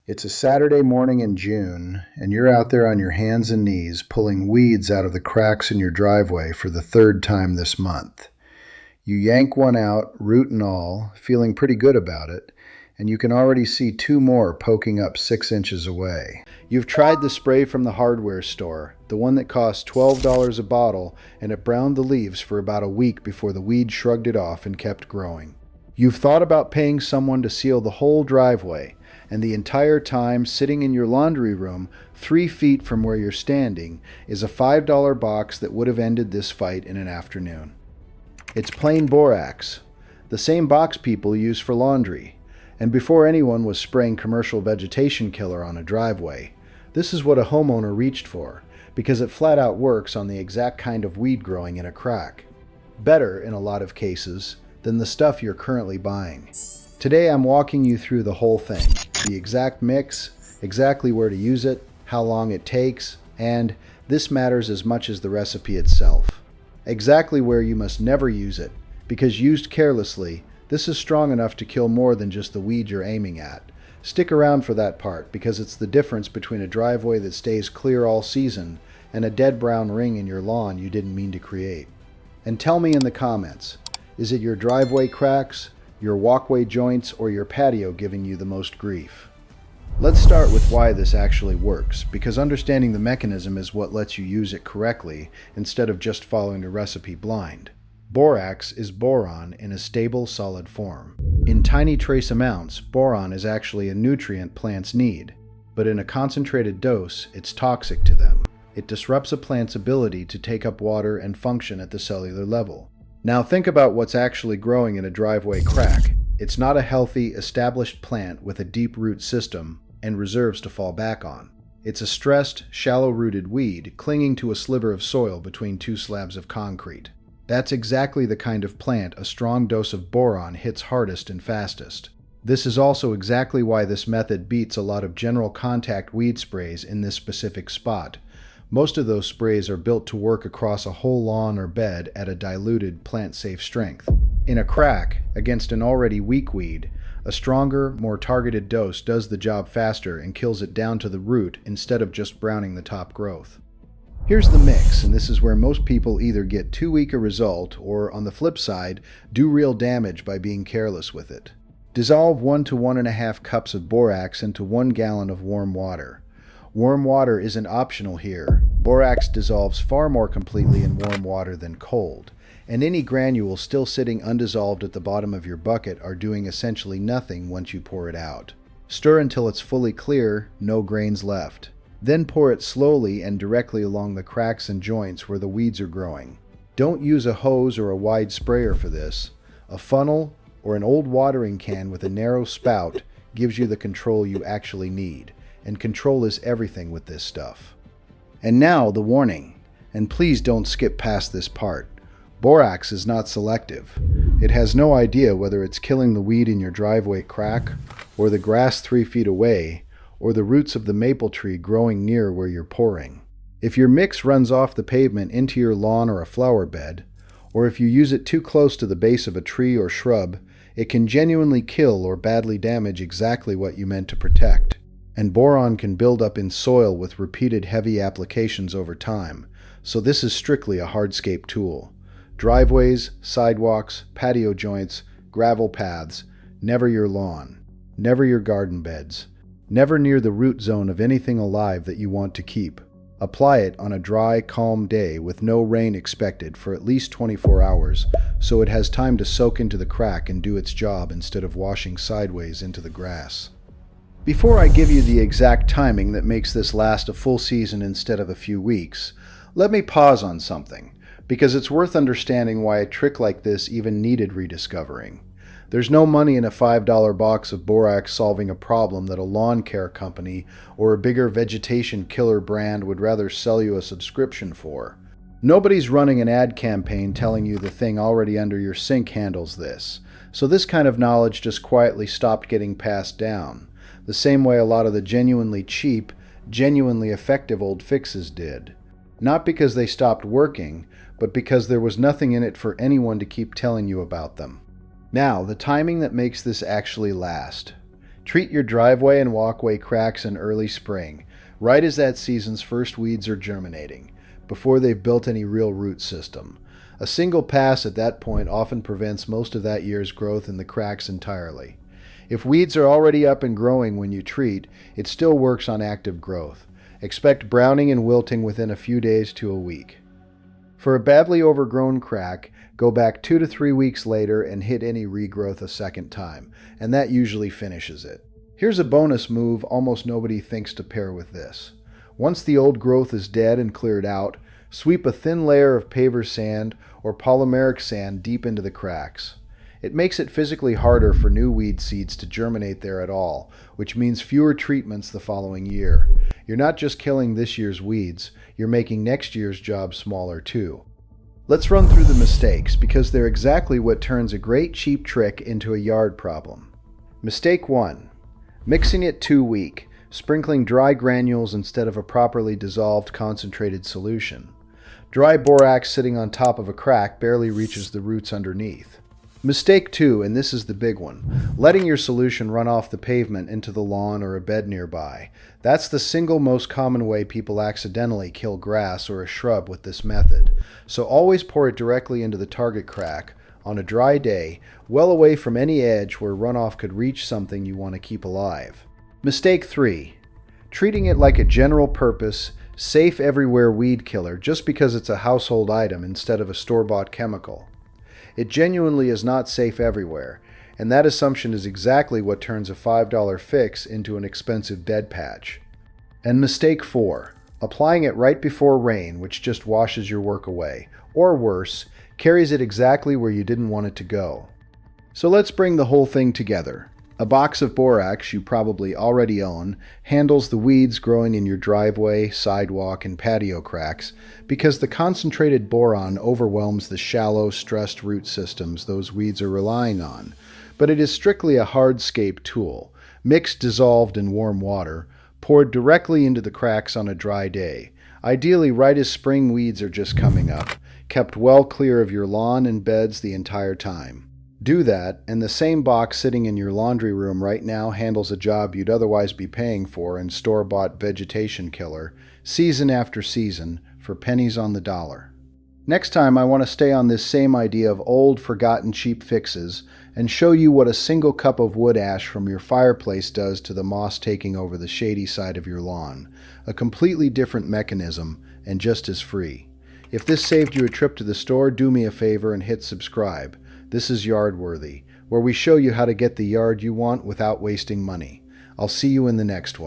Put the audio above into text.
It's a Saturday morning in June, and you're out there on your hands and knees pulling weeds out of the cracks in your driveway for the third time this month. You yank one out, root and all, feeling pretty good about it, and you can already see two more poking up 6 inches away. You've tried the spray from the hardware store, the one that costs $12 a bottle, and it browned the leaves for about a week before the weed shrugged it off and kept growing. You've thought about paying someone to seal the whole driveway, and the entire time sitting in your laundry room 3 feet from where you're standing is a $5 box that would have ended this fight in an afternoon. It's plain borax, the same box people use for laundry, and before anyone was spraying commercial vegetation killer on a driveway, this is what a homeowner reached for, because it flat out works on the exact kind of weed growing in a crack. Better, in a lot of cases, than the stuff you're currently buying. Today I'm walking you through the whole thing, the exact mix, exactly where to use it, how long it takes, and, this matters as much as the recipe itself, exactly where you must never use it, because used carelessly, this is strong enough to kill more than just the weed you're aiming at. Stick around for that part, because it's the difference between a driveway that stays clear all season and a dead brown ring in your lawn you didn't mean to create. And tell me in the comments, is it your driveway cracks, your walkway joints, or your patio giving you the most grief? Let's start with why this actually works, because understanding the mechanism is what lets you use it correctly instead of just following the recipe blind. Borax is boron in a stable, solid form. In tiny trace amounts, boron is actually a nutrient plants need, but in a concentrated dose, it's toxic to them. It disrupts a plant's ability to take up water and function at the cellular level. Now think about what's actually growing in a driveway crack. It's not a healthy, established plant with a deep root system and reserves to fall back on. It's a stressed, shallow-rooted weed clinging to a sliver of soil between two slabs of concrete. That's exactly the kind of plant a strong dose of boron hits hardest and fastest. This is also exactly why this method beats a lot of general contact weed sprays in this specific spot. Most of those sprays are built to work across a whole lawn or bed at a diluted, plant-safe strength. In a crack, against an already weak weed, a stronger, more targeted dose does the job faster and kills it down to the root instead of just browning the top growth. Here's the mix, and this is where most people either get too weak a result or, on the flip side, do real damage by being careless with it. Dissolve 1 to 1.5 cups of borax into 1 gallon of warm water. Warm water isn't optional here. Borax dissolves far more completely in warm water than cold, and any granules still sitting undissolved at the bottom of your bucket are doing essentially nothing once you pour it out. Stir until it's fully clear, no grains left. Then pour it slowly and directly along the cracks and joints where the weeds are growing. Don't use a hose or a wide sprayer for this. A funnel or an old watering can with a narrow spout gives you the control you actually need. And control is everything with this stuff. And now the warning, and please don't skip past this part. Borax is not selective. It has no idea whether it's killing the weed in your driveway crack, or the grass 3 feet away, or the roots of the maple tree growing near where you're pouring. If your mix runs off the pavement into your lawn or a flower bed, or if you use it too close to the base of a tree or shrub, it can genuinely kill or badly damage exactly what you meant to protect. And boron can build up in soil with repeated heavy applications over time, so this is strictly a hardscape tool. Driveways, sidewalks, patio joints, gravel paths, never your lawn, never your garden beds, never near the root zone of anything alive that you want to keep. Apply it on a dry, calm day with no rain expected for at least 24 hours, so it has time to soak into the crack and do its job instead of washing sideways into the grass. Before I give you the exact timing that makes this last a full season instead of a few weeks, let me pause on something, because it's worth understanding why a trick like this even needed rediscovering. There's no money in a $5 box of borax solving a problem that a lawn care company or a bigger vegetation killer brand would rather sell you a subscription for. Nobody's running an ad campaign telling you the thing already under your sink handles this, so this kind of knowledge just quietly stopped getting passed down. The same way a lot of the genuinely cheap, genuinely effective old fixes did. Not because they stopped working, but because there was nothing in it for anyone to keep telling you about them. Now, the timing that makes this actually last. Treat your driveway and walkway cracks in early spring, right as that season's first weeds are germinating, before they've built any real root system. A single pass at that point often prevents most of that year's growth in the cracks entirely. If weeds are already up and growing when you treat, it still works on active growth. Expect browning and wilting within a few days to a week. For a badly overgrown crack, go back 2 to 3 weeks later and hit any regrowth a second time, and that usually finishes it. Here's a bonus move almost nobody thinks to pair with this. Once the old growth is dead and cleared out, sweep a thin layer of paver sand or polymeric sand deep into the cracks. It makes it physically harder for new weed seeds to germinate there at all, which means fewer treatments the following year. You're not just killing this year's weeds, you're making next year's job smaller too. Let's run through the mistakes, because they're exactly what turns a great cheap trick into a yard problem. Mistake 1. Mixing it too weak, sprinkling dry granules instead of a properly dissolved concentrated solution. Dry borax sitting on top of a crack barely reaches the roots underneath. Mistake 2, and this is the big one, letting your solution run off the pavement into the lawn or a bed nearby. That's the single most common way people accidentally kill grass or a shrub with this method. So always pour it directly into the target crack on a dry day, well away from any edge where runoff could reach something you want to keep alive. Mistake 3, treating it like a general purpose, safe everywhere weed killer just because it's a household item instead of a store-bought chemical. It genuinely is not safe everywhere, and that assumption is exactly what turns a $5 fix into an expensive dead patch. And mistake 4, applying it right before rain, which just washes your work away, or worse, carries it exactly where you didn't want it to go. So let's bring the whole thing together. A box of borax you probably already own handles the weeds growing in your driveway, sidewalk, and patio cracks because the concentrated boron overwhelms the shallow, stressed root systems those weeds are relying on. But it is strictly a hardscape tool, mixed dissolved in warm water, poured directly into the cracks on a dry day, ideally right as spring weeds are just coming up, kept well clear of your lawn and beds the entire time. Do that, and the same box sitting in your laundry room right now handles a job you'd otherwise be paying for in store-bought vegetation killer, season after season, for pennies on the dollar. Next time I want to stay on this same idea of old, forgotten cheap fixes and show you what a single cup of wood ash from your fireplace does to the moss taking over the shady side of your lawn. A completely different mechanism, and just as free. If this saved you a trip to the store, do me a favor and hit subscribe. This is Yardworthy, where we show you how to get the yard you want without wasting money. I'll see you in the next one.